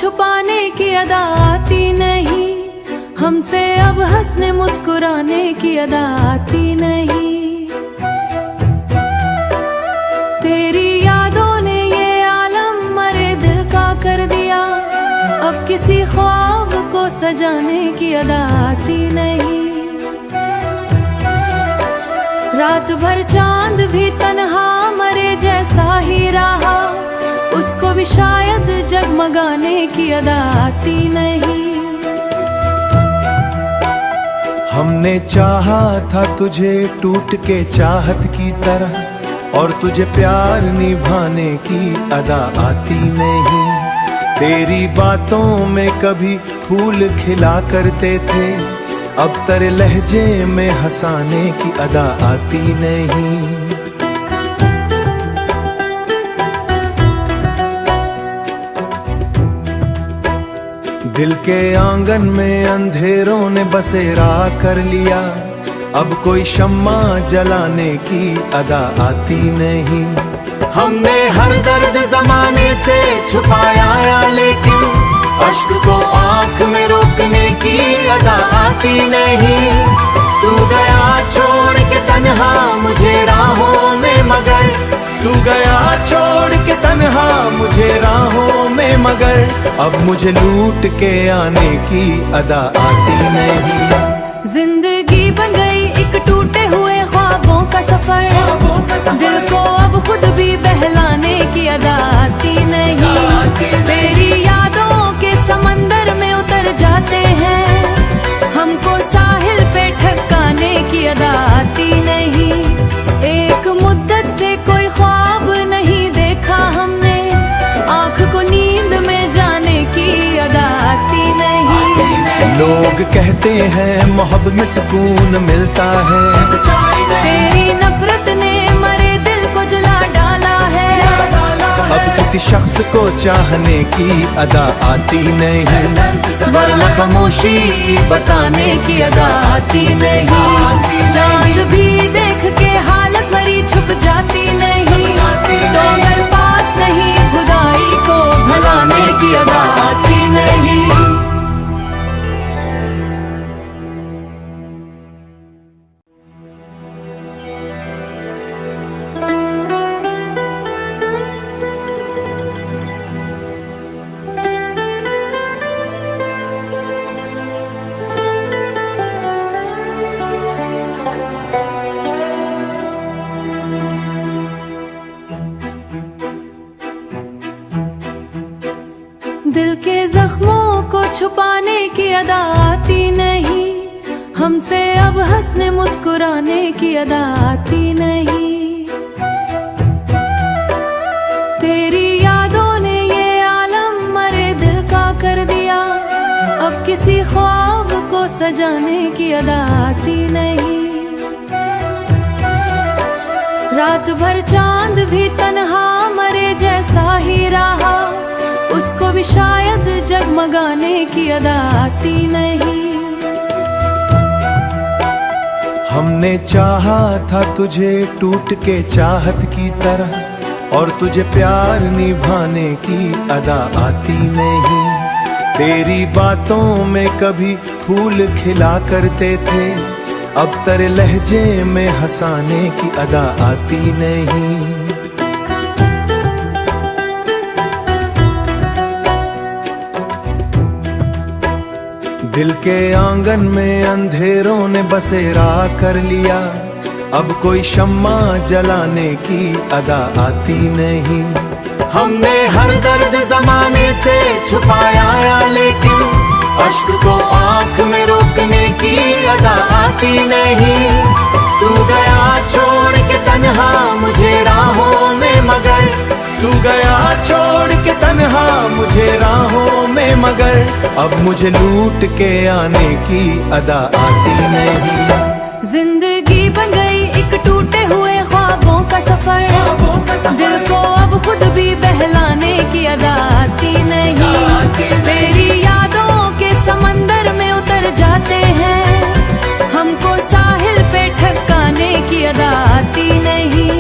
छुपाने की अदा आती नहीं, हमसे अब हंसने मुस्कुराने की अदा आती नहीं। तेरी यादों ने ये आलम मरे दिल का कर दिया, अब किसी ख्वाब को सजाने की अदा आती नहीं। रात भर चांद भी तन्हा मरे जैसा ही रहा, उसको भी शायद जगमगाने की अदा आती नहीं। हमने चाहा था तुझे टूट के चाहत की तरह, और तुझे प्यार निभाने की अदा आती नहीं। तेरी बातों में कभी फूल खिला करते थे, अब तेरे लहजे में हंसाने की अदा आती नहीं। दिल के आंगन में अंधेरों ने बसेरा कर लिया, अब कोई शम्मा जलाने की अदा आती नहीं। हमने हर दर्द जमाने से छुपाया, लेकिन अश्क को आंख में रोकने की अदा आती नहीं। तू गया छोड़ के तन्हा मुझे राहों में, मगर तू गया छोड़ के तन्हा मुझे राहों में, मगर अब मुझे लूट के आने की अदा आती नहीं। जिंदगी बन गई एक टूटे हुए ख्वाबों का सफर, दिल को अब खुद भी बहलाने की अदा आती नहीं। तेरी यादों के समंदर में उतर जाते हैं, हमको साहिल पे ठकाने की अदा आती नहीं। एक मुद्दत से कोई ख्वाब नहीं देखा हमने, आँख को नींद में जाने की अदा आती नहीं। लोग कहते हैं मोहब्बत में सुकून मिलता है, तेरी नफरत ने मरे दिल को जला डाला है। अब किसी शख्स को चाहने की अदा आती नहीं, वरना खामोशी बताने की अदा आती नहीं। चांद भी देख के हालत मरी छुप जाती नहीं, तो अगर पास नहीं खुदाई को भुलाने की अदा आती नहीं। दिल के जख्मों को छुपाने की अदा आती नहीं, हमसे अब हंसने मुस्कुराने की अदा आती नहीं। तेरी यादों ने ये आलम मरे दिल का कर दिया, अब किसी ख्वाब को सजाने की अदा आती नहीं। रात भर चांद भी तन्हा मरे जैसा ही रहा, उसको भी शायद जगमगाने की अदा आती नहीं। हमने चाहा था तुझे टूट के चाहत की तरह, और तुझे प्यार निभाने की अदा आती नहीं। तेरी बातों में कभी फूल खिला करते थे, अब तेरे लहजे में हंसाने की अदा आती नहीं। दिल के आंगन में अंधेरों ने बसेरा कर लिया, अब कोई शम्मा जलाने की अदा आती नहीं। हमने हर दर्द जमाने से छुपाया, लेकिन अश्क को आंख में रोकने की अदा आती नहीं। तू गया छोड़ के तन्हा मुझे राहों में, मगर तू गया छोड़ के तन्हा मुझे राहों में, मगर अब मुझे लूट के आने की अदा आती नहीं। जिंदगी बन गई एक टूटे हुए ख्वाबों का सफर, दिल को अब खुद भी बहलाने की अदा आती नहीं। तेरी यादों के समंदर में उतर जाते हैं, हमको साहिल पे ठकाने की अदा आती नहीं।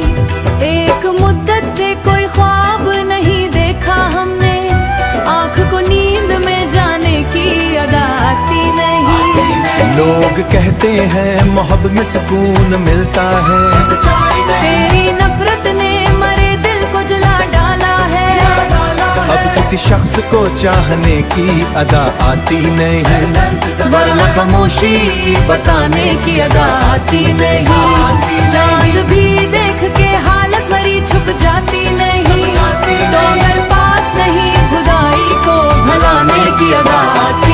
एक मुद्दत से कोई ख्वाब नहीं देखा हमने, आँख को नींद लोग कहते हैं मोहब्बत में सुकून मिलता है, तेरी नफरत ने मरे दिल को जला डाला है। अब किसी शख्स को चाहने की अदा आती नहीं, वरना खामोशी बताने की अदा आती नहीं। चांद भी देख के हालत मरी छुप जाती नहीं, तो अगर पास नहीं खुदाई को भुलाने की अदा आती